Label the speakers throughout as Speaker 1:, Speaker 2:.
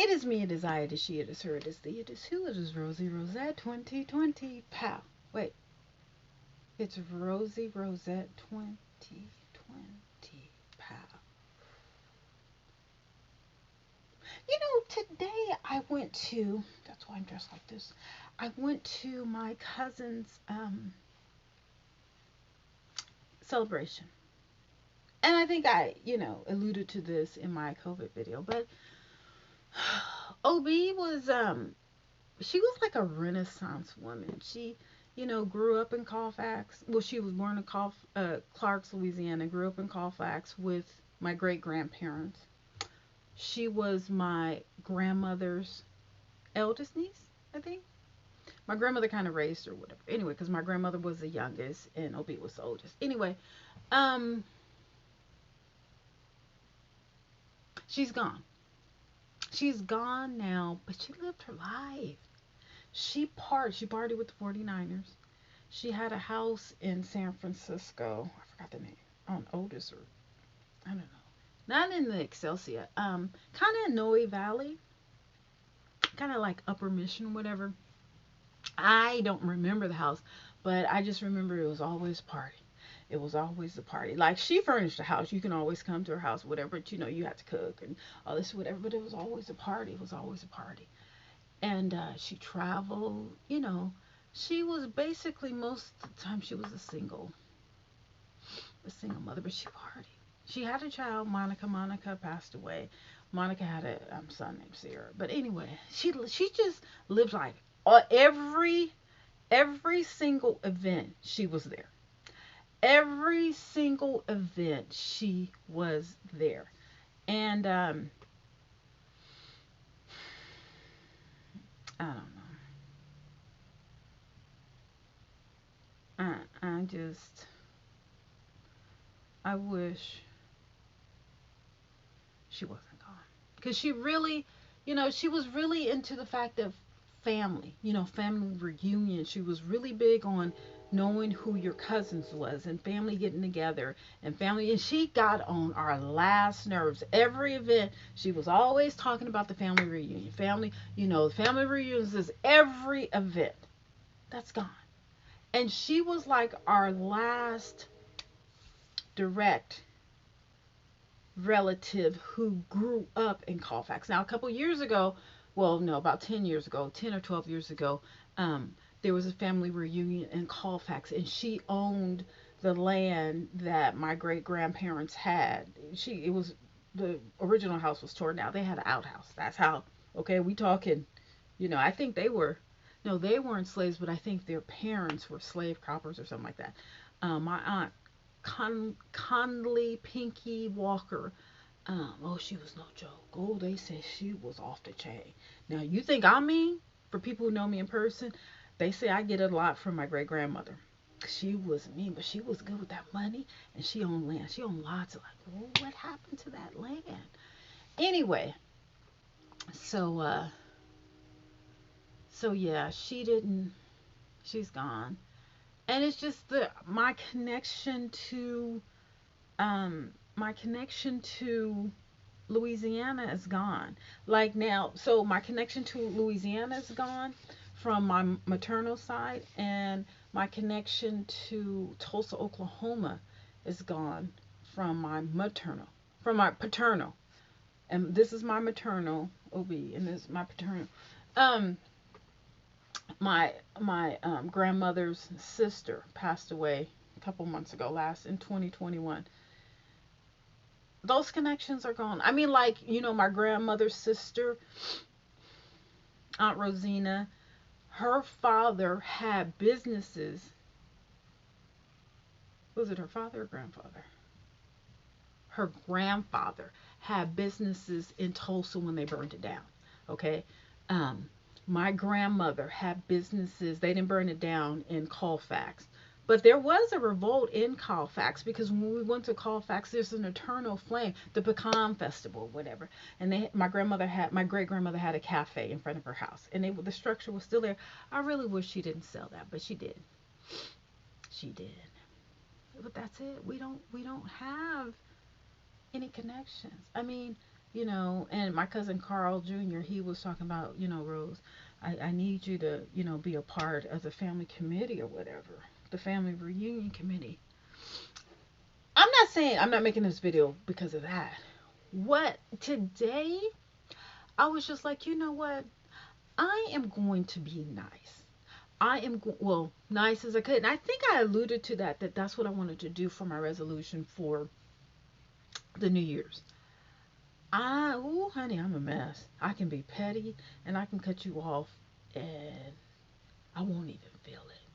Speaker 1: It is me, it is I, it is she, it is her, it is thee, it is who, it is Rosie Rosette 2020. Pow. Wait, it's Rosie Rosette 2020. Pow. You know, today I went to, that's why I'm dressed like this. I went to my cousin's celebration. And I think I, alluded to this in my COVID video, but OB was she was like a renaissance woman. She, grew up in Colfax. Well, she was born in Clarks, Louisiana, grew up in Colfax with my great grandparents. She was my grandmother's eldest niece, I think. My grandmother kind of raised her, whatever. Anyway, because my grandmother was the youngest and OB was the oldest. Anyway, um, she's gone. She's gone now, but she lived her life. She partied with the 49ers. She had a house in San Francisco. I forgot the name. On Otis or I don't know. Not in the Excelsior. Kind of in Noe Valley. Kind of like Upper Mission, whatever. I don't remember the house, but I just remember it was always a party. It was always a party. Like she furnished the house. You can always come to her house, whatever. But you had to cook and all this, whatever. But it was always a party. It was always a party. And she traveled. She was basically most of the time she was a single mother, but she partied. She had a child, Monica. Monica passed away. Monica had a son named Sarah. But anyway, she just lived life. Every single event she was there. Every single event she was there. And I don't know. I wish she wasn't gone. Because she was really into the fact of family, family reunion. She was really big on knowing who your cousins was and family getting together and family. And she got on our last nerves. Every event, she was always talking about the family reunion. The family reunions is every event. That's gone. And she was like our last direct relative who grew up in Colfax. Now, a couple years ago, well, no, about 10 years ago, 10 or 12 years ago, there was a family reunion in Colfax, and she owned the land that my great grandparents had. It was the original house was torn down. They had an outhouse. That's how, okay, we talking, I think no, they weren't slaves, but I think their parents were slave croppers or something like that. My aunt Conley Pinky Walker. Oh, she was no joke. Oh, they said she was off the chain. Now, you think I'm mean? For people who know me in person, they say I get it a lot from my great grandmother. She was mean, but she was good with that money, and she owned land. She owned lots of like, oh, what happened to that land? Anyway, so yeah, she didn't. She's gone, and it's just my connection to Louisiana is gone. Like now, so my connection to Louisiana is gone from my maternal side, and my connection to Tulsa, Oklahoma is gone from my paternal. And this is my maternal OB, and this is my paternal. Um, my grandmother's sister passed away a couple months ago, last in 2021. Those connections are gone. I mean, like, my grandmother's sister, Aunt Rosina, her father had businesses. Was it her father or grandfather? Her grandfather had businesses in Tulsa when they burned it down. Okay. Um, my grandmother had businesses. They didn't burn it down in Colfax. But there was a revolt in Colfax because when we went to Colfax, there's an eternal flame, the pecan festival, whatever. And my great grandmother had a cafe in front of her house, and the structure was still there. I really wish she didn't sell that, but she did. She did. But that's it. We don't have any connections. I mean, And my cousin Carl Jr., he was talking about, Rose, I need you to, be a part of the family committee or whatever, the family reunion committee. I'm not saying I'm not making this video because of that. What today, I was just like, you know what? I am going to be nice. Well, nice as I could. And I think I alluded to that that's what I wanted to do for my resolution for the New Year's. Honey, I'm a mess. I can be petty and I can cut you off and I won't even feel it.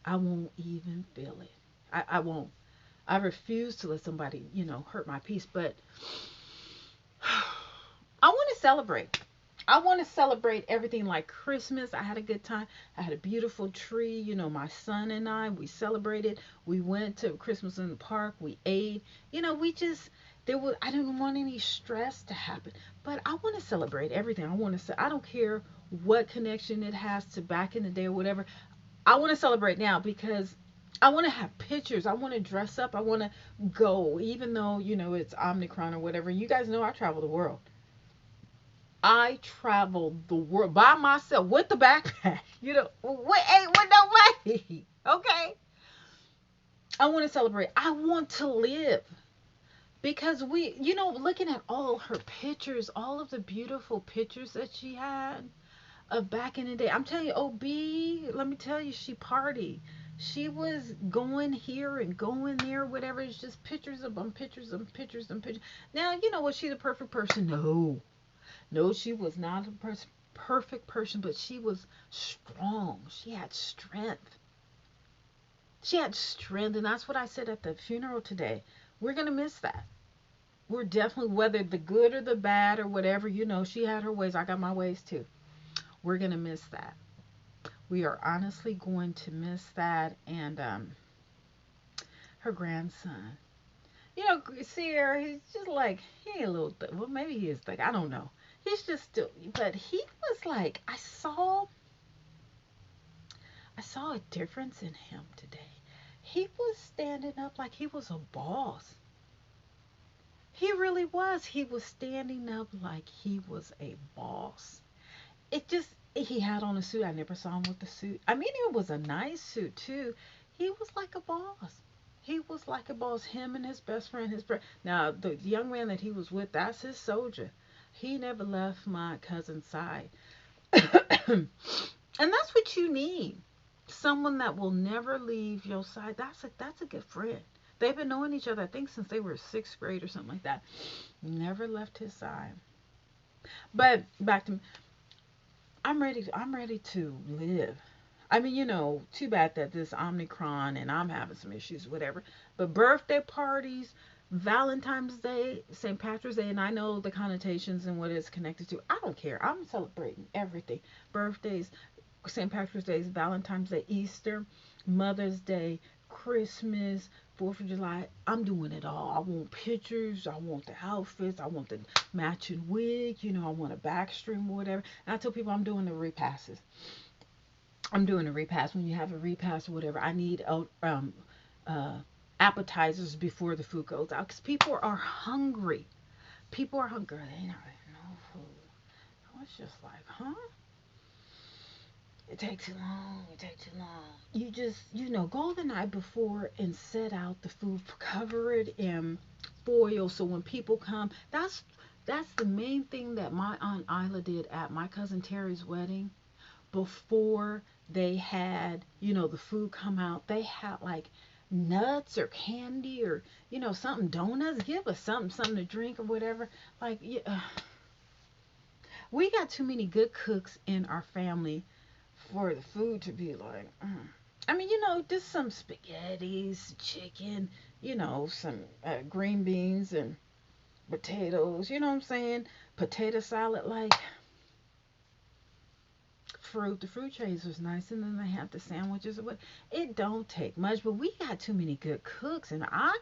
Speaker 1: I won't even feel it. I won't. I refuse to let somebody, hurt my peace. But I want to celebrate. I want to celebrate everything like Christmas. I had a good time. I had a beautiful tree. My son and I, we celebrated. We went to Christmas in the park. We ate. We just, I didn't want any stress to happen. But I want to celebrate everything. I don't care what connection it has to back in the day or whatever. I want to celebrate now because I want to have pictures. I want to dress up. I want to go, even though, it's Omicron or whatever. You guys know I travel the world. I traveled the world by myself with the backpack. Ain't with nobody. Okay. I want to celebrate. I want to live because looking at all her pictures, all of the beautiful pictures that she had of back in the day. I'm telling you, OB, let me tell you, she partied. She was going here and going there, whatever. It's just pictures of them, pictures of them, pictures and pictures. Now, was she the perfect person? No. No, she was not a perfect person, but she was strong. She had strength. She had strength, and that's what I said at the funeral today. We're going to miss that. We're definitely, whether the good or the bad or whatever, she had her ways. I got my ways too. We're going to miss that. We are honestly going to miss that. And her grandson, Sierra, he's just like, he ain't a little, well, maybe he is thick. I don't know. He's just still, but he was like, I saw a difference in him today. He was standing up like he was a boss. He really was. He was standing up like he was a boss. He had on a suit. I never saw him with the suit. I mean, it was a nice suit too. He was like a boss. He was like a boss. Him and his best friend, now the young man that he was with, that's his soldier. He never left my cousin's side. And that's what you need. Someone that will never leave your side. That's a good friend. They've been knowing each other, I think, since they were sixth grade or something like that. Never left his side. But back to, I'm ready to live. I mean, too bad that this Omicron and I'm having some issues, whatever. But birthday parties, Valentine's Day, St. Patrick's Day, and I know the connotations and what it's connected to. I don't care. I'm celebrating everything. Birthdays, St. Patrick's Day, Valentine's Day, Easter, Mother's Day, Christmas, 4th of July. I'm doing it all. I want pictures. I want the outfits. I want the matching wig. I want a backstream or whatever. And I tell people I'm doing the repasses. I'm doing a repass. When you have a repass or whatever, I need uh, appetizers before the food goes out because people are hungry. People are hungry. They don't have no food. I was just like, huh? It takes too long. It takes too long. You just, go the night before and set out the food, cover it in foil so when people come, that's the main thing that my aunt Isla did at my cousin Terry's wedding. Before they had, the food come out, they had like nuts or candy or, something, donuts. Give us something to drink or whatever. Like, yeah, we got too many good cooks in our family for the food to be like, I mean, just some spaghettis, chicken, some green beans and potatoes, you know what I'm saying? Potato salad, like fruit. The fruit trays was nice, and then they have the sandwiches. But it don't take much. But we got too many good cooks, and I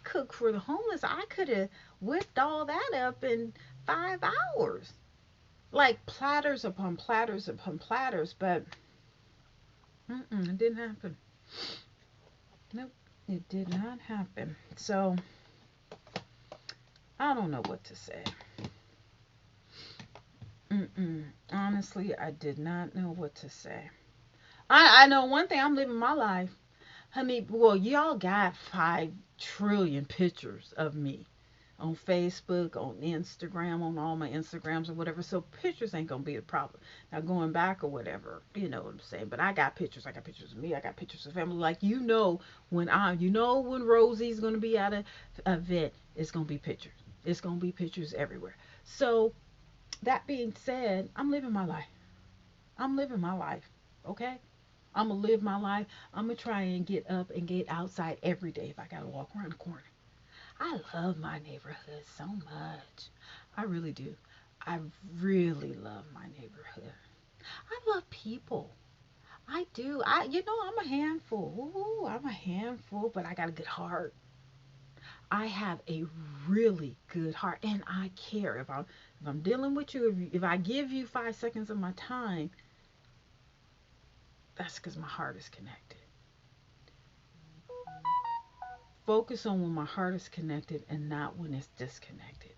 Speaker 1: cook for the homeless. I could have whipped all that up in 5 hours, like platters upon platters upon platters. But it didn't happen. Nope, it did not happen. So I don't know what to say. Honestly, I did not know what to say. I know one thing. I'm living my life. Honey, well, y'all got 5 trillion pictures of me on Facebook, on Instagram, on all my Instagrams or whatever. So pictures ain't gonna be a problem. Now going back or whatever, you know what I'm saying. But I got pictures. I got pictures of me. I got pictures of family. Like when Rosie's gonna be at a vet, it's gonna be pictures. It's gonna be pictures everywhere. So that being said, I'm living my life. I'm living my life. Okay. I'm gonna live my life. I'm gonna try and get up and get outside every day if I gotta walk around the corner. I love my neighborhood so much. I really do. I really love my neighborhood. I love people. I do. I'm a handful. Ooh, I'm a handful, but I got a good heart. I have a really good heart, and I care. If I'm dealing with you, if I give you 5 seconds of my time, that's because my heart is connected. Focus on when my heart is connected and not when it's disconnected.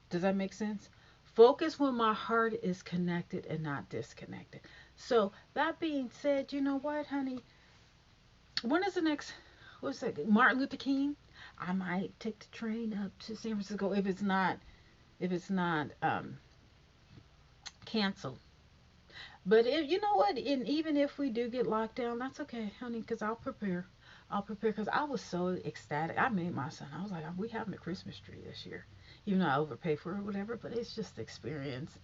Speaker 1: Does that make sense? Focus when my heart is connected and not disconnected. So, that being said, you know what, honey? When is the next, what's that? Martin Luther King? I might take the train up to San Francisco if it's not canceled. But if you know what, and even if we do get locked down, that's okay, honey, because I'll prepare. I'll prepare because I was so ecstatic. I made my son. I was like, we having a Christmas tree this year, even though I overpay for it or whatever. But it's just the experience.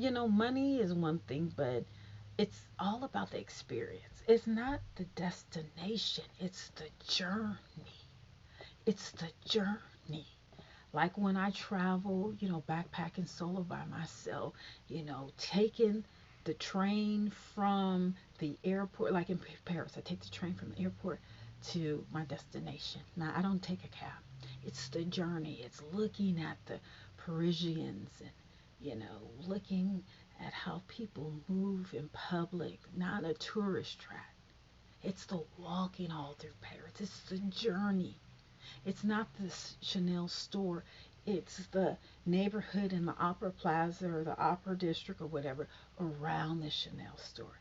Speaker 1: Money is one thing, but it's all about the experience. It's not the destination. It's the journey. It's the journey. Like when I travel, backpacking solo by myself, taking the train from the airport, like in Paris, I take the train from the airport to my destination. Now, I don't take a cab. It's the journey. It's looking at the Parisians and, looking at how people move in public, not a tourist trap. It's the walking all through Paris. It's the journey. It's not the Chanel store. It's the neighborhood in the Opera Plaza or the Opera District or whatever around the Chanel store.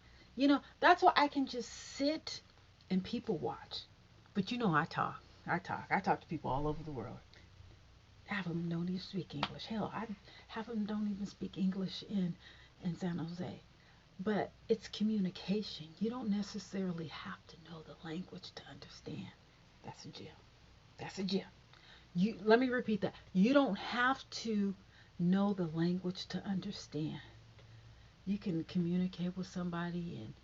Speaker 1: That's why I can just sit and people watch. But I talk. I talk. I talk to people all over the world. Half of them don't even speak English. Hell, half of them don't even speak English in San Jose. But it's communication. You don't necessarily have to know the language to understand. That's a gem. That's a gem. Let me repeat that. You don't have to know the language to understand. You can communicate with somebody and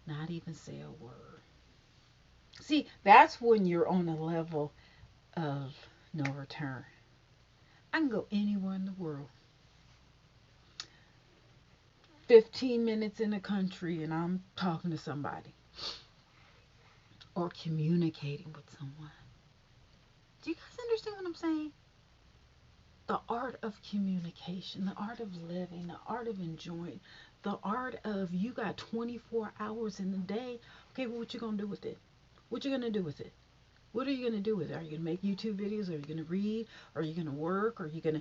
Speaker 1: not even say a word. See, that's when you're on a level of no return. I can go anywhere in the world. 15 minutes in the country and I'm talking to somebody or communicating with someone. Do you guys understand what I'm saying? The art of communication, the art of living, the art of enjoying, the art of you got 24 hours in the day. Okay, well, what you gonna do with it? What you gonna do with it? What are you gonna do with it? Are you gonna make YouTube videos? Are you gonna read? Are you gonna work? Are you gonna,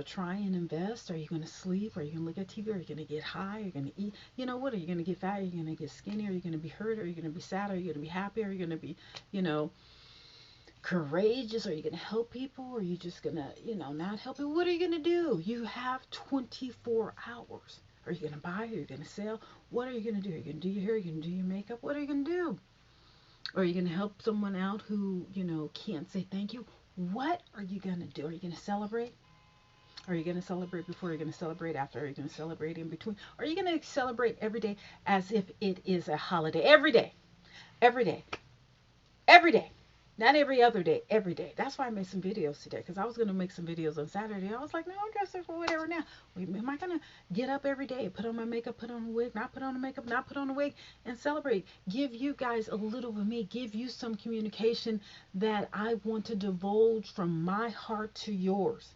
Speaker 1: try and invest? Are you gonna sleep? Are you gonna look at TV? Are you gonna get high? Are you gonna eat? What? Are you gonna get fat? Are you gonna get skinny? Are you gonna be hurt? Are you gonna be sad? Are you gonna be happy? Are you gonna be, you know, courageous? Are you going to help people? Or are you just going to, not help people? What are you going to do? You have 24 hours. Are you going to buy? Are you going to sell? What are you going to do? Are you going to do your hair? Are you going to do your makeup? What are you going to do? Are you going to help someone out who, can't say thank you? What are you going to do? Are you going to celebrate? Are you going to celebrate before? Are you going to celebrate after? Are you going to celebrate in between? Are you going to celebrate every day as if it is a holiday? Every day. Every day. Every day. Not every other day, every day. That's why I made some videos today because I was going to make some videos on Saturday. I was like, no, I'm dressed for whatever now. Am I going to get up every day, put on my makeup, put on a wig, not put on a makeup, not put on a wig, and celebrate? Give you guys a little of me, give you some communication that I want to divulge from my heart to yours.